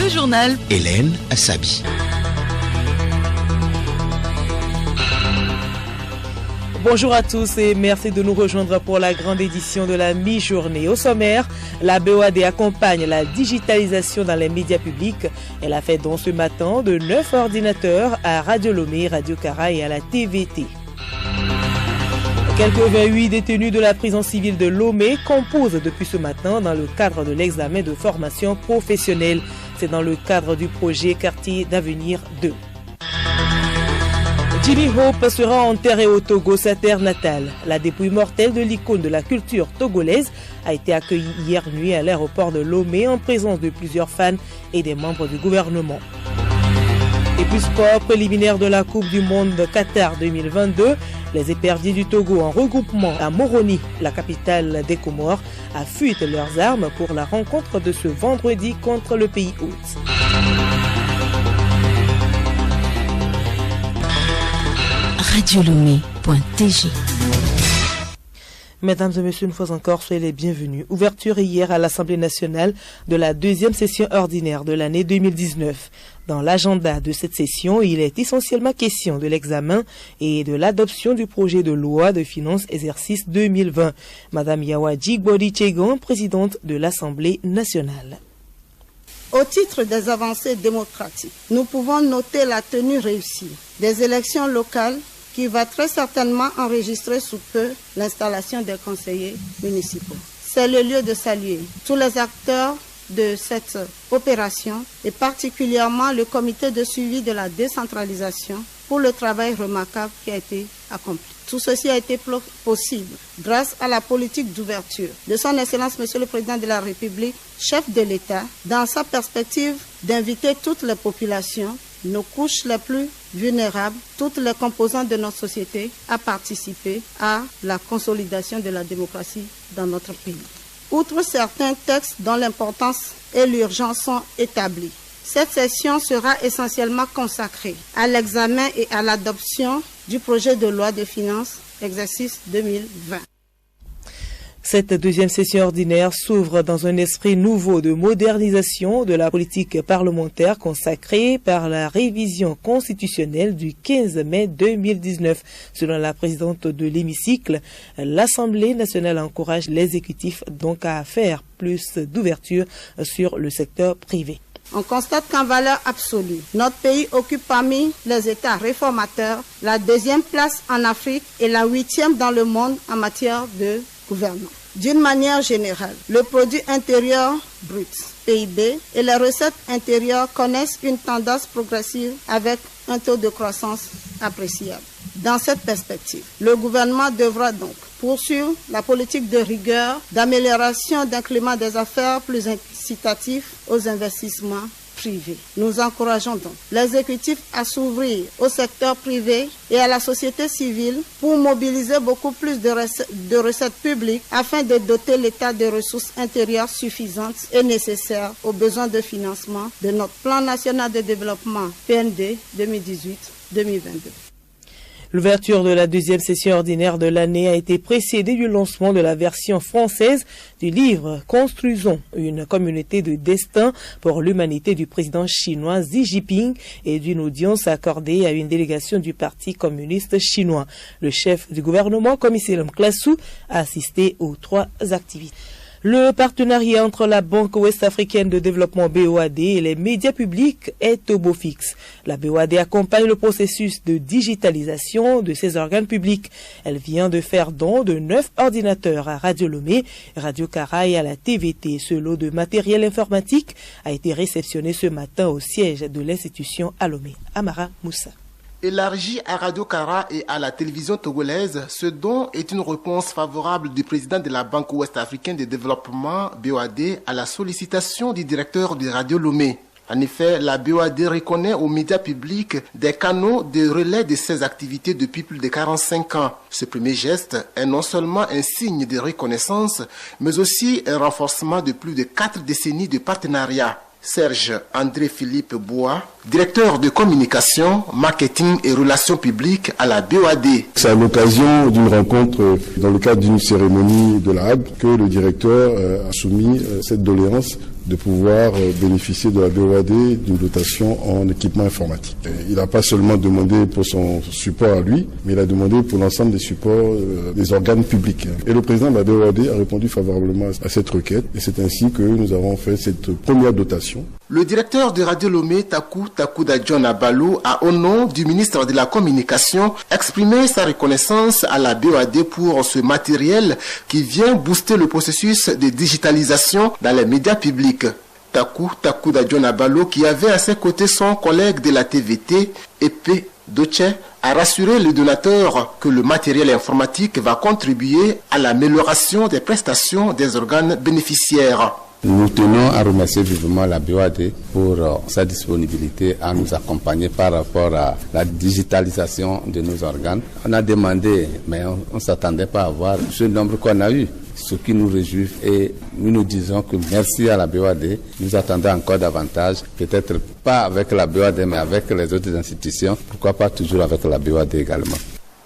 Le journal Hélène Assabi. Bonjour à tous et merci de nous rejoindre pour la grande édition de la mi-journée. Au sommaire, la BOAD accompagne la digitalisation dans les médias publics. Elle a fait don ce matin de 9 ordinateurs à Radio Lomé, Radio Kara et à la TVT. Quelques 28 détenus de la prison civile de Lomé composent depuis ce matin dans le cadre de l'examen de formation professionnelle. C'est dans le cadre du projet Quartier d'avenir 2. Jimmy Hope sera enterré au Togo, sa terre natale. La dépouille mortelle de l'icône de la culture togolaise a été accueillie hier nuit à l'aéroport de Lomé en présence de plusieurs fans et des membres du gouvernement. Et puis sport, préliminaire de la Coupe du Monde de Qatar 2022, les éperviers du Togo en regroupement à Moroni, la capitale des Comores, affûtent leurs armes pour la rencontre de ce vendredi contre le pays hôte. radiolomé.tg. Mesdames et messieurs, une fois encore, soyez les bienvenus. Ouverture hier à l'Assemblée nationale de la deuxième session ordinaire de l'année 2019. Dans l'agenda de cette session, il est essentiellement question de l'examen et de l'adoption du projet de loi de finances exercice 2020. Madame Yawadji Gbodi-Tchegon, présidente de l'Assemblée nationale. Au titre des avancées démocratiques, nous pouvons noter la tenue réussie des élections locales qui va très certainement enregistrer sous peu l'installation des conseillers municipaux. C'est le lieu de saluer tous les acteurs de cette opération et particulièrement le comité de suivi de la décentralisation pour le travail remarquable qui a été accompli. Tout ceci a été possible grâce à la politique d'ouverture de son Excellence Monsieur le Président de la République, chef de l'État, dans sa perspective d'inviter toutes les populations, nos couches les plus vulnérables, toutes les composantes de notre société à participer à la consolidation de la démocratie dans notre pays. Outre certains textes dont l'importance et l'urgence sont établis, cette session sera essentiellement consacrée à l'examen et à l'adoption du projet de loi de finances exercice 2020. Cette deuxième session ordinaire s'ouvre dans un esprit nouveau de modernisation de la politique parlementaire consacrée par la révision constitutionnelle du 15 mai 2019. Selon la présidente de l'hémicycle, l'Assemblée nationale encourage l'exécutif donc à faire plus d'ouverture sur le secteur privé. On constate qu'en valeur absolue, notre pays occupe parmi les États réformateurs la deuxième place en Afrique et la 8e dans le monde en matière de gouvernement. D'une manière générale, le produit intérieur brut, PIB, et les recettes intérieures connaissent une tendance progressive avec un taux de croissance appréciable. Dans cette perspective, le gouvernement devra donc poursuivre la politique de rigueur, d'amélioration d'un climat des affaires plus incitatif aux investissements privés. Nous encourageons donc l'exécutif à s'ouvrir au secteur privé et à la société civile pour mobiliser beaucoup plus de recettes publiques afin de doter l'État de ressources intérieures suffisantes et nécessaires aux besoins de financement de notre plan national de développement PND 2018-2022. L'ouverture de la deuxième session ordinaire de l'année a été précédée du lancement de la version française du livre « Construisons une communauté de destin pour l'humanité » du président chinois Xi Jinping et d'une audience accordée à une délégation du Parti communiste chinois. Le chef du gouvernement, Komisilom Klasu, a assisté aux 3 activités. Le partenariat entre la Banque ouest-africaine de développement BOAD et les médias publics est au beau fixe. La BOAD accompagne le processus de digitalisation de ses organes publics. Elle vient de faire don de 9 ordinateurs à Radio Lomé, Radio Kara et à la TVT. Ce lot de matériel informatique a été réceptionné ce matin au siège de l'institution à Lomé. Amara Moussa. Élargi à Radio Kara et à la télévision togolaise, ce don est une réponse favorable du président de la Banque ouest-africaine de développement, BOAD, à la sollicitation du directeur de Radio Lomé. En effet, la BOAD reconnaît aux médias publics des canaux de relais de ses activités depuis plus de 45 ans. Ce premier geste est non seulement un signe de reconnaissance, mais aussi un renforcement de plus de 4 décennies de partenariat. Serge André Philippe Bois, directeur de communication, marketing et relations publiques à la BOAD. C'est à l'occasion d'une rencontre dans le cadre d'une cérémonie de la Hague que le directeur a soumis cette doléance de pouvoir bénéficier de la BOAD d'une dotation en équipement informatique. Il n'a pas seulement demandé pour son support à lui, mais il a demandé pour l'ensemble des supports des organes publics. Et le président de la BOAD a répondu favorablement à cette requête et c'est ainsi que nous avons fait cette première dotation. Le directeur de Radio Lomé, Takuda John Abalo, a au nom du ministre de la Communication exprimé sa reconnaissance à la BOAD pour ce matériel qui vient booster le processus de digitalisation dans les médias publics. Takuda John Abalo, qui avait à ses côtés son collègue de la TVT, Epé Doche, a rassuré le donateur que le matériel informatique va contribuer à l'amélioration des prestations des organes bénéficiaires. Nous tenons à remercier vivement la BOAD pour sa disponibilité à nous accompagner par rapport à la digitalisation de nos organes. On a demandé, mais on ne s'attendait pas à avoir ce nombre qu'on a eu, ce qui nous réjouit et nous nous disons que merci à la BOAD. Nous attendons encore davantage, peut-être pas avec la BOAD mais avec les autres institutions, pourquoi pas toujours avec la BOAD également.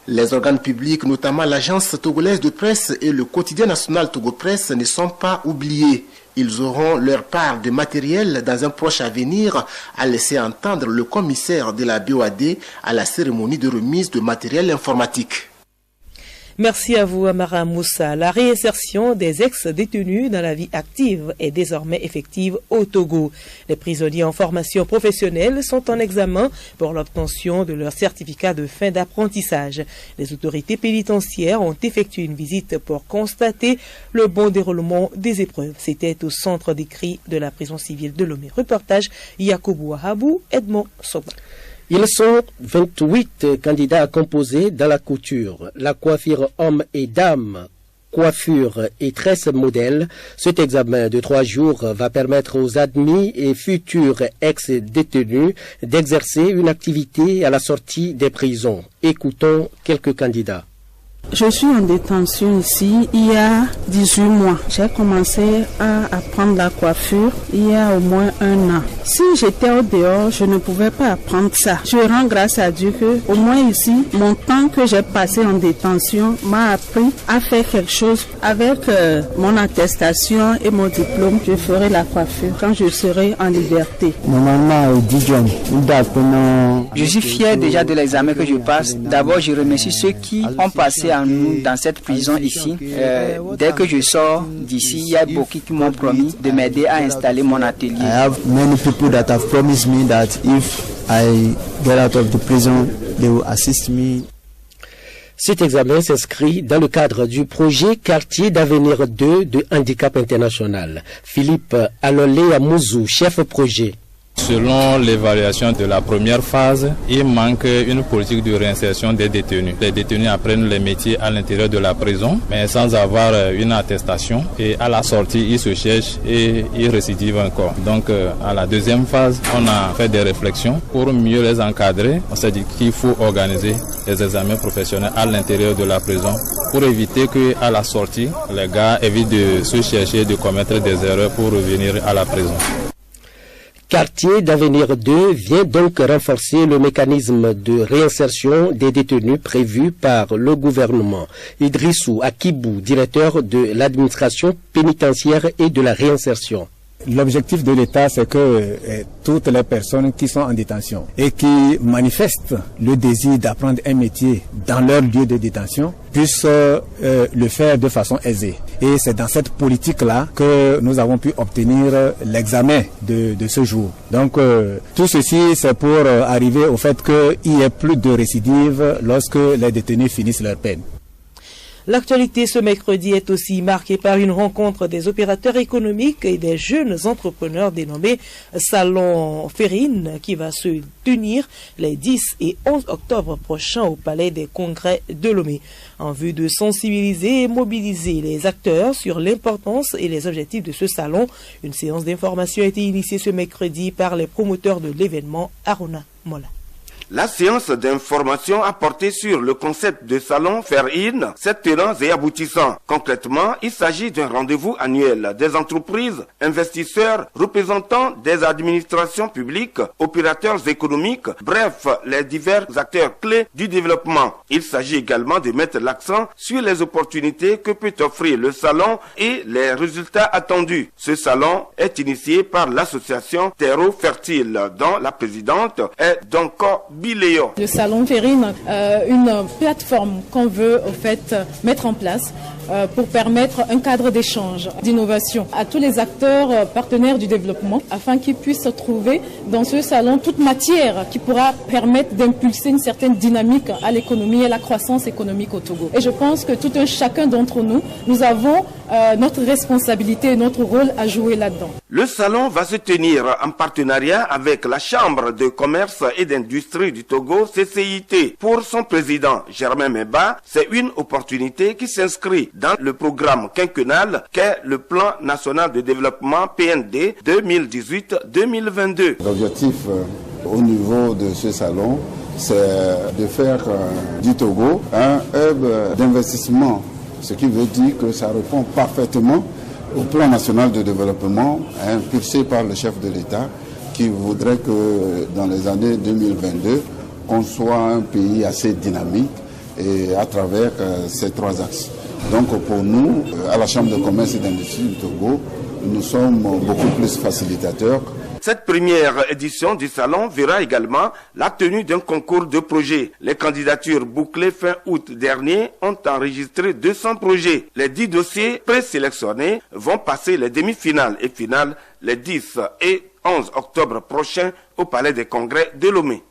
Les organes publics, notamment l'agence togolaise de presse et le quotidien national Togo Presse, ne sont pas oubliés. Ils auront leur part de matériel dans un proche avenir, a laissé entendre le commissaire de la BOAD à la cérémonie de remise de matériel informatique. Merci à vous, Amara Moussa. La réinsertion des ex-détenus dans la vie active est désormais effective au Togo. Les prisonniers en formation professionnelle sont en examen pour l'obtention de leur certificat de fin d'apprentissage. Les autorités pénitentiaires ont effectué une visite pour constater le bon déroulement des épreuves. C'était au centre d'écrit de la prison civile de Lomé. Reportage Yakoubou Ahabou, Edmond Soba. Ils sont 28 candidats à composer dans la couture, la coiffure hommes et dames, coiffure et tresse modèle. Cet examen de 3 jours va permettre aux admis et futurs ex-détenus d'exercer une activité à la sortie des prisons. Écoutons quelques candidats. Je suis en détention ici il y a 18 mois. J'ai commencé à apprendre la coiffure il y a au moins 1 an. Si j'étais au dehors, je ne pouvais pas apprendre ça. Je rends grâce à Dieu que, au moins ici, mon temps que j'ai passé en détention m'a appris à faire quelque chose. Avec mon attestation et mon diplôme, je ferai la coiffure quand je serai en liberté. Je suis fier déjà de l'examen que je passe. D'abord, je remercie ceux qui ont passé à nous dans cette prison ici. Dès que je sors d'ici, il y a beaucoup qui m'ont promis de m'aider à installer mon atelier. I have many people that have promised me that if I get out of the prison, they will assist me. Cet examen s'inscrit dans le cadre du projet Quartier d'avenir 2 de Handicap International. Philippe Alolé Amouzou, chef projet. Selon l'évaluation de la première phase, il manque une politique de réinsertion des détenus. Les détenus apprennent les métiers à l'intérieur de la prison, mais sans avoir une attestation. Et à la sortie, ils se cherchent et ils récidivent encore. Donc, à la deuxième phase, on a fait des réflexions pour mieux les encadrer. On s'est dit qu'il faut organiser des examens professionnels à l'intérieur de la prison pour éviter qu'à la sortie, les gars évitent de se chercher, de commettre des erreurs pour revenir à la prison. Quartier d'avenir 2 vient donc renforcer le mécanisme de réinsertion des détenus prévu par le gouvernement. Idrissou Akibou, directeur de l'administration pénitentiaire et de la réinsertion. L'objectif de l'État, c'est que toutes les personnes qui sont en détention et qui manifestent le désir d'apprendre un métier dans leur lieu de détention puissent le faire de façon aisée. Et c'est dans cette politique-là que nous avons pu obtenir l'examen de ce jour. Donc tout ceci, c'est pour arriver au fait qu'il n'y ait plus de récidive lorsque les détenus finissent leur peine. L'actualité ce mercredi est aussi marquée par une rencontre des opérateurs économiques et des jeunes entrepreneurs dénommé Salon Ferrine qui va se tenir les 10 et 11 octobre prochains au Palais des Congrès de Lomé. En vue de sensibiliser et mobiliser les acteurs sur l'importance et les objectifs de ce salon, une séance d'information a été initiée ce mercredi par les promoteurs de l'événement Aruna Mola. La séance d'information a porté sur le concept de salon Faire-In, 7 tenants et aboutissants. Concrètement, il s'agit d'un rendez-vous annuel des entreprises, investisseurs, représentants des administrations publiques, opérateurs économiques, bref, les divers acteurs clés du développement. Il s'agit également de mettre l'accent sur les opportunités que peut offrir le salon et les résultats attendus. Ce salon est initié par l'association Terreau Fertile, dont la présidente est Donko Biléo. Le salon Faire-In, une plateforme qu'on veut au fait mettre en place pour permettre un cadre d'échange, d'innovation à tous les acteurs partenaires du développement afin qu'ils puissent trouver dans ce salon toute matière qui pourra permettre d'impulser une certaine dynamique à l'économie et à la croissance économique au Togo. Et je pense que tout un chacun d'entre nous, nous avons notre responsabilité et notre rôle à jouer là-dedans. Le salon va se tenir en partenariat avec la Chambre de commerce et d'industrie du Togo, CCIT. Pour son président, Germain Meba, c'est une opportunité qui s'inscrit dans le programme quinquennal qu'est le Plan national de développement PND 2018-2022. L'objectif au niveau de ce salon, c'est de faire du Togo un hub d'investissement, ce qui veut dire que ça répond parfaitement au plan national de développement impulsé par le chef de l'État qui voudrait que dans les années 2022, qu'on soit un pays assez dynamique et à travers ces 3 axes. Donc pour nous, à la Chambre de commerce et d'industrie du Togo, nous sommes beaucoup plus facilitateurs. Cette première édition du salon verra également la tenue d'un concours de projets. Les candidatures bouclées fin août dernier ont enregistré 200 projets. Les 10 dossiers présélectionnés vont passer les demi-finales et finales les 10 et 11 octobre prochains au Palais des Congrès de Lomé.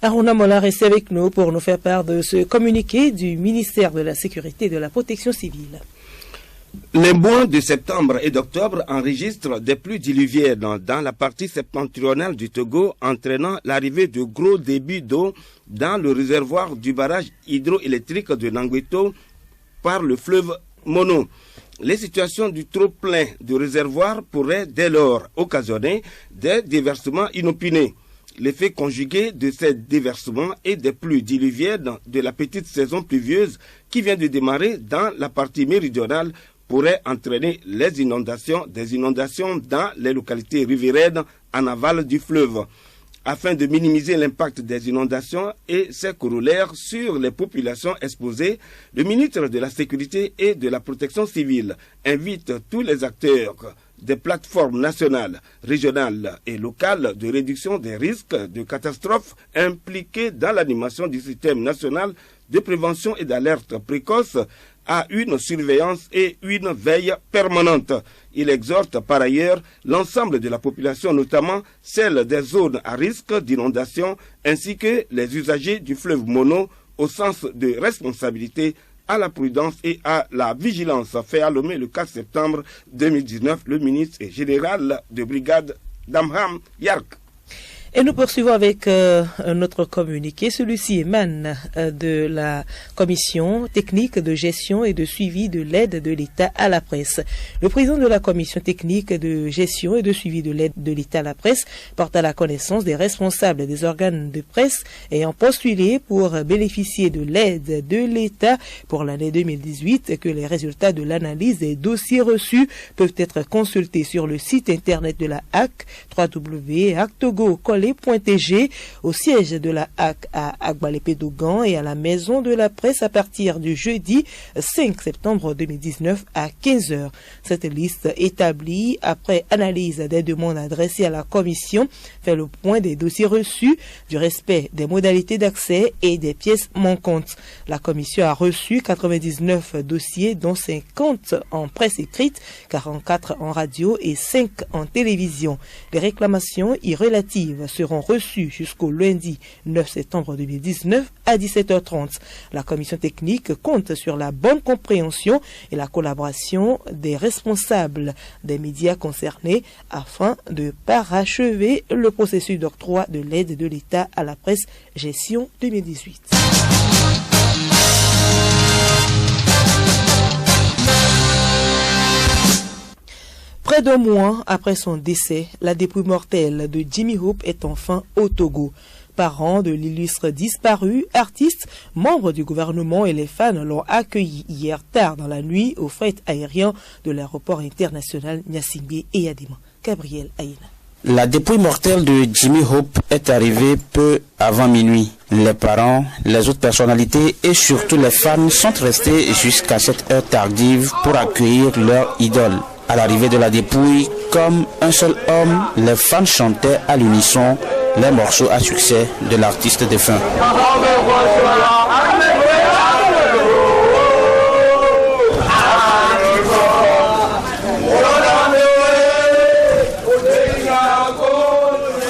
Aruna Mola reste avec nous pour nous faire part de ce communiqué du ministère de la Sécurité et de la Protection civile. Les mois de septembre et d'octobre enregistrent des pluies diluviennes dans la partie septentrionale du Togo, entraînant l'arrivée de gros débits d'eau dans le réservoir du barrage hydroélectrique de Nangweto par le fleuve Mono. Les situations du trop-plein du réservoir pourraient dès lors occasionner des déversements inopinés. L'effet conjugué de ces déversements et des pluies diluviennes de la petite saison pluvieuse qui vient de démarrer dans la partie méridionale pourrait entraîner des inondations dans les localités riveraines en aval du fleuve. Afin de minimiser l'impact des inondations et ses corollaires sur les populations exposées, le ministre de la Sécurité et de la Protection civile invite tous les acteurs des plateformes nationales, régionales et locales de réduction des risques de catastrophes impliqués dans l'animation du système national de prévention et d'alerte précoce à une surveillance et une veille permanente. Il exhorte par ailleurs l'ensemble de la population, notamment celle des zones à risque d'inondation, ainsi que les usagers du fleuve Mono, au sens de responsabilité, à la prudence et à la vigilance, fait à Lomé le 4 septembre 2019 le ministre général de brigade Damham Yark. Et nous poursuivons avec notre communiqué. Celui-ci émane de la commission technique de gestion et de suivi de l'aide de l'État à la presse. Le président de la commission technique de gestion et de suivi de l'aide de l'État à la presse porte à la connaissance des responsables des organes de presse ayant postulé pour bénéficier de l'aide de l'État pour l'année 2018 que les résultats de l'analyse des dossiers reçus peuvent être consultés sur le site internet de la HAC, www.actogo.tg, au siège de la HAC à Agbalépé-Dogan et à la maison de la presse à partir du jeudi 5 septembre 2019 à 15h. Cette liste établie après analyse des demandes adressées à la commission fait le point des dossiers reçus, du respect des modalités d'accès et des pièces manquantes. La commission a reçu 99 dossiers dont 50 en presse écrite, 44 en radio et 5 en télévision. Les réclamations irrelatives seront reçus jusqu'au lundi 9 septembre 2019 à 17h30. La commission technique compte sur la bonne compréhension et la collaboration des responsables des médias concernés afin de parachever le processus d'octroi de l'aide de l'État à la presse gestion 2018. Près d'un mois après son décès, la dépouille mortelle de Jimmy Hope est enfin au Togo. parents de l'illustre disparu, artistes, membres du gouvernement et les fans l'ont accueilli hier tard dans la nuit au fret aérien de l'aéroport international Gnassingbé et Yadima. Gabriel Aïna. La dépouille mortelle de Jimmy Hope est arrivée peu avant minuit. Les parents, les autres personnalités et surtout les fans sont restés jusqu'à cette heure tardive pour accueillir leur idole. À l'arrivée de la dépouille, comme un seul homme, les fans chantaient à l'unisson les morceaux à succès de l'artiste défunt.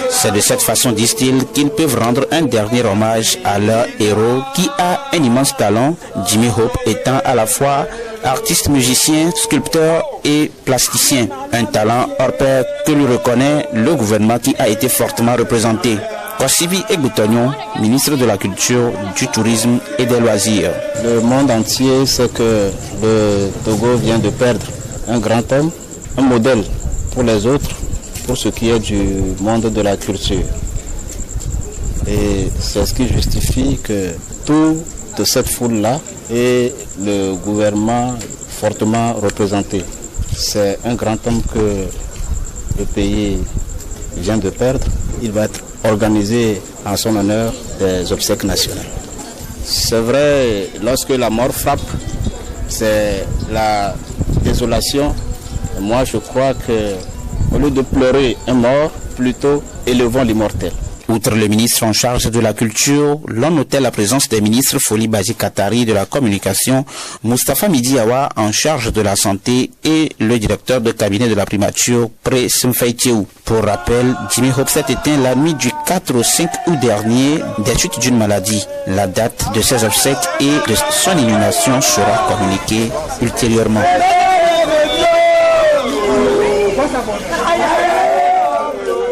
C'est de cette façon, disent-ils, qu'ils peuvent rendre un dernier hommage à leur héros qui a un immense talent, Jimmy Hope étant à la fois artiste, musicien, sculpteur et plasticien. Un talent hors pair que lui reconnaît le gouvernement qui a été fortement représenté. Kossivi Egbutognon, ministre de la Culture, du Tourisme et des Loisirs. Le monde entier sait que le Togo vient de perdre un grand homme, un modèle pour les autres, pour ce qui est du monde de la culture. Et c'est ce qui justifie que toute cette foule-là et le gouvernement fortement représenté. C'est un grand homme que le pays vient de perdre. Il va être organisé en son honneur des obsèques nationales. C'est vrai, lorsque la mort frappe, c'est la désolation. Moi, je crois que au lieu de pleurer un mort, plutôt élevons l'immortel. Outre le ministre en charge de la culture, l'on notait la présence des ministres Foli Baji Katari de la communication, Moustapha Midiawa en charge de la santé et le directeur de cabinet de la primature, Pré Simfaïtiou. Pour rappel, Jimmy Hope s'est éteint la nuit du 4 au 5 août dernier des suites d'une maladie. La date de ses obsèques et de son inhumation sera communiquée ultérieurement.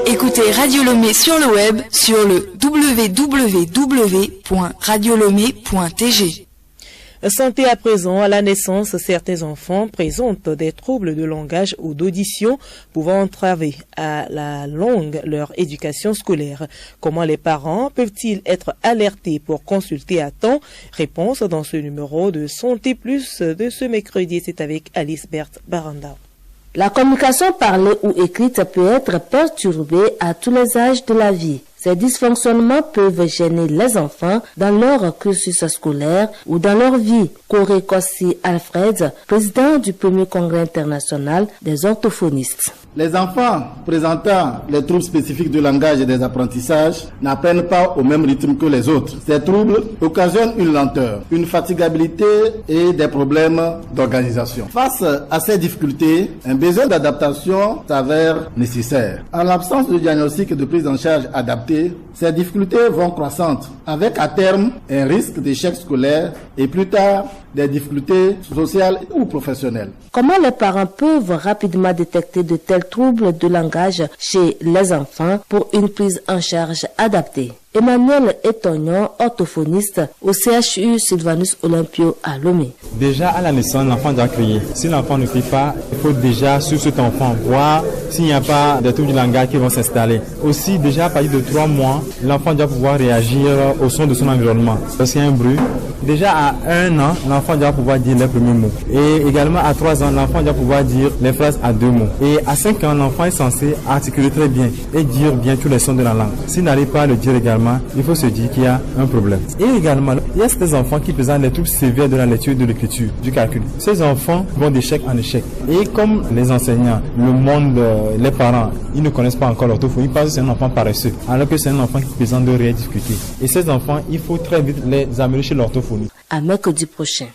Écoutez Radio Lomé sur le web sur le www.radiolomé.tg. Santé à présent, à la naissance, certains enfants présentent des troubles de langage ou d'audition pouvant entraver à la longue leur éducation scolaire. Comment les parents peuvent-ils être alertés pour consulter à temps? Réponse dans ce numéro de Santé Plus de ce mercredi. C'est avec Alice Berthe Baranda. La communication parlée ou écrite peut être perturbée à tous les âges de la vie. Ces dysfonctionnements peuvent gêner les enfants dans leur cursus scolaire ou dans leur vie. Coré Kossi Alfred, président du premier congrès international des orthophonistes. Les enfants présentant les troubles spécifiques du langage et des apprentissages n'apprennent pas au même rythme que les autres. Ces troubles occasionnent une lenteur, une fatigabilité et des problèmes d'organisation. Face à ces difficultés, un besoin d'adaptation s'avère nécessaire. En l'absence de diagnostic et de prise en charge adaptée, ces difficultés vont croissantes, avec à terme un risque d'échec scolaire et plus tard des difficultés sociales ou professionnelles. Comment les parents peuvent rapidement détecter de tels troubles de langage chez les enfants pour une prise en charge adaptée? Emmanuel Etognon, orthophoniste au CHU Sylvanus Olympio à Lomé. Déjà à la naissance, l'enfant doit crier. Si l'enfant ne crie pas, il faut déjà sur cet enfant voir s'il n'y a pas de troubles du langage qui vont s'installer. Aussi, déjà à partir de 3 mois, l'enfant doit pouvoir réagir au son de son environnement. Lorsqu'il y a un bruit, déjà à 1 an, l'enfant doit pouvoir dire les premiers mots. Et également à 3 ans, l'enfant doit pouvoir dire les phrases à 2 mots. Et à 5 ans, l'enfant est censé articuler très bien et dire bien tous les sons de la langue. S'il n'arrive pas à le dire également, il faut se dire qu'il y a un problème. Et également, il y a ces enfants qui présentent des troubles sévères de la lecture, de l'écriture, du calcul. Ces enfants vont d'échec en échec. Et comme les enseignants, le monde, les parents, ils ne connaissent pas encore l'orthophonie, ils pensent que c'est un enfant paresseux, alors que c'est un enfant qui présente de réelles difficultés. Et ces enfants, il faut très vite les amener chez l'orthophonie. À mercredi prochain.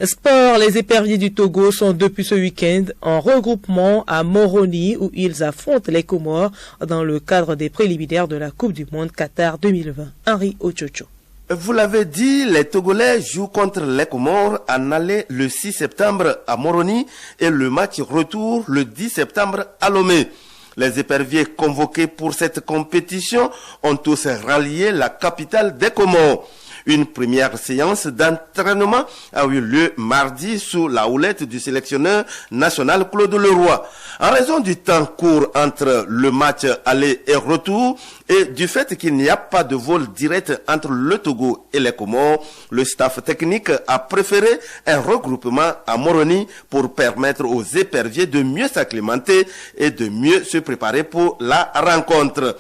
Sport, les éperviers du Togo sont depuis ce week-end en regroupement à Moroni où ils affrontent les Comores dans le cadre des préliminaires de la Coupe du Monde Qatar 2020. Henri Ochocho. Vous l'avez dit, les Togolais jouent contre les Comores en aller le 6 septembre à Moroni et le match retour le 10 septembre à Lomé. Les éperviers convoqués pour cette compétition ont tous rallié la capitale des Comores. Une première séance d'entraînement a eu lieu mardi sous la houlette du sélectionneur national Claude Leroy. En raison du temps court entre le match aller et retour et du fait qu'il n'y a pas de vol direct entre le Togo et les Comores, le staff technique a préféré un regroupement à Moroni pour permettre aux éperviers de mieux s'acclimater et de mieux se préparer pour la rencontre.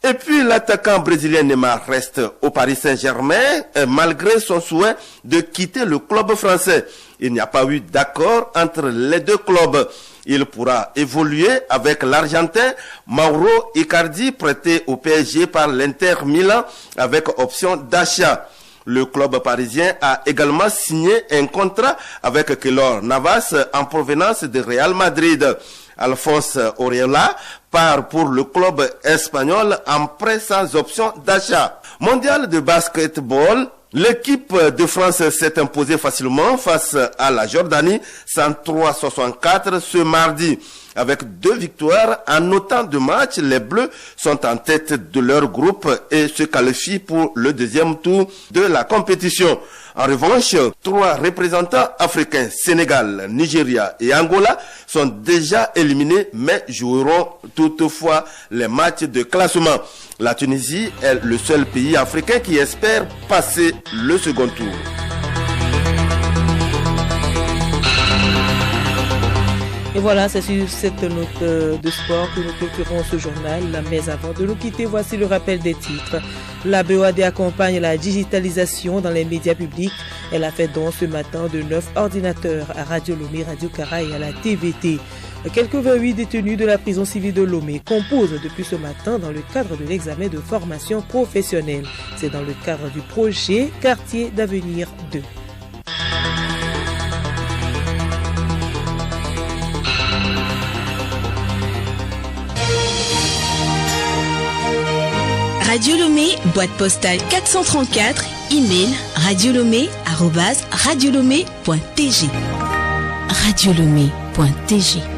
Et puis l'attaquant brésilien Neymar reste au Paris Saint-Germain malgré son souhait de quitter le club français. Il n'y a pas eu d'accord entre les deux clubs. Il pourra évoluer avec l'Argentin Mauro Icardi prêté au PSG par l'Inter Milan avec option d'achat. Le club parisien a également signé un contrat avec Keylor Navas en provenance de Real Madrid. Alphonse Areola part pour le club espagnol en prêt sans option d'achat. Mondial de basketball, l'équipe de France s'est imposée facilement face à la Jordanie 103-64 ce mardi. Avec 2 victoires en autant de matchs, les Bleus sont en tête de leur groupe et se qualifient pour le deuxième tour de la compétition. En revanche, 3 représentants africains, Sénégal, Nigeria et Angola, sont déjà éliminés mais joueront toutefois les matchs de classement. La Tunisie est le seul pays africain qui espère passer le second tour. Et voilà, c'est sur cette note de sport que nous clôturons ce journal. Mais avant de nous quitter, voici le rappel des titres. La BOAD accompagne la digitalisation dans les médias publics. Elle a fait don ce matin de 9 ordinateurs à Radio Lomé, Radio Kara et à la TVT. Quelques 28 détenus de la prison civile de Lomé composent depuis ce matin dans le cadre de l'examen de formation professionnelle. C'est dans le cadre du projet Quartier d'avenir 2. Radio Lomé, boîte postale 434, email radiolomé@radiolomé.tg. radiolomé.tg